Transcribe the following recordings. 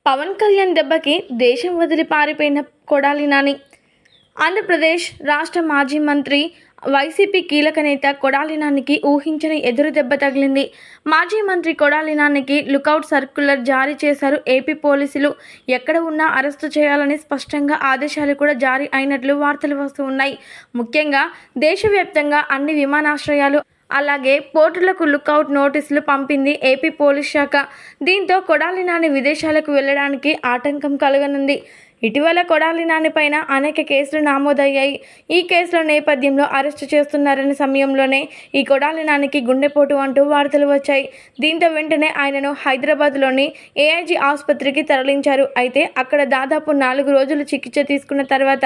పవన్ కళ్యాణ్ దెబ్బకి దేశం వదిలి పారిపోయిన కొడాలి నాని. ఆంధ్రప్రదేశ్ రాష్ట్ర మాజీ మంత్రి, వైసీపీ కీలక నేత కొడాలి నానికి ఊహించని ఎదురు దెబ్బ తగిలింది. మాజీ మంత్రి కొడాలి నానికి లుకౌట్ సర్క్యులర్ జారీ చేశారు ఏపీ పోలీసులు. ఎక్కడ ఉన్నా అరెస్టు చేయాలని స్పష్టంగా ఆదేశాలు కూడా జారీ అయినట్లు వార్తలు వస్తూ ఉన్నాయి. ముఖ్యంగా దేశవ్యాప్తంగా అన్ని విమానాశ్రయాలు అలాగే పోర్టులకు లుకౌట్ నోటీసులు పంపింది ఏపీ పోలీస్ శాఖ. దీంతో కొడాలి నాని విదేశాలకు వెళ్లడానికి ఆటంకం కలగనుంది. ఇటీవల కొడాలి నాని పైన అనేక కేసులు నమోదయ్యాయి. ఈ కేసుల నేపథ్యంలో అరెస్టు చేస్తున్నారనే సమయంలోనే ఈ కొడాలి నానికి గుండెపోటు అంటూ వార్తలు వచ్చాయి. దీంతో వెంటనే ఆయనను హైదరాబాద్లోని ఏఐజీ ఆసుపత్రికి తరలించారు. అయితే అక్కడ దాదాపు 4 రోజులు చికిత్స తీసుకున్న తర్వాత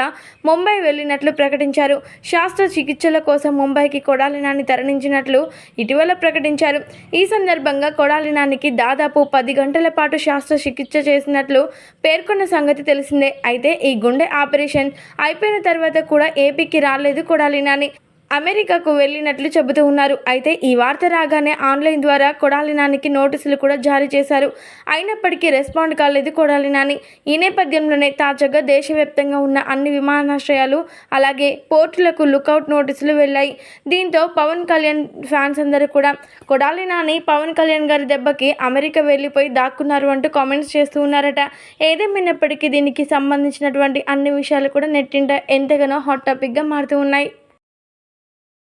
ముంబై వెళ్లినట్లు ప్రకటించారు. శాస్త్ర చికిత్సల కోసం ముంబైకి కొడాలి నాని తరలించినట్లు ఇటీవల ప్రకటించారు. ఈ సందర్భంగా కొడాలి నానికి దాదాపు 10 గంటల పాటు శాస్త్ర చికిత్స చేసినట్లు పేర్కొన్న సంగతి తెలిసిందే. అయితే ఈ గుండె ఆపరేషన్ అయిపోయిన తర్వాత కూడా ఏపీకి రాలేదు కొడాలి నాని. అమెరికాకు వెళ్ళినట్లు చెబుతూ ఉన్నారు. అయితే ఈ వార్త రాగానే ఆన్లైన్ ద్వారా కొడాలి నానికి నోటీసులు కూడా జారీ చేశారు. అయినప్పటికీ రెస్పాండ్ కాలేదు కొడాలి నాని. ఈ నేపథ్యంలోనే తాజాగా దేశవ్యాప్తంగా ఉన్న అన్ని విమానాశ్రయాలు అలాగే పోర్టులకు లుకౌట్ నోటీసులు వెళ్ళాయి. దీంతో పవన్ కళ్యాణ్ ఫ్యాన్స్ అందరూ కూడా కొడాలి నాని పవన్ కళ్యాణ్ గారి దెబ్బకి అమెరికా వెళ్ళిపోయి దాక్కున్నారు అంటూ కామెంట్స్ చేస్తూ ఉన్నారట. ఏదేమైనప్పటికీ దీనికి సంబంధించినటువంటి అన్ని విషయాలు కూడా నెట్టింట ఎంతగానో హాట్ టాపిక్గా మారుతూ ఉన్నాయి.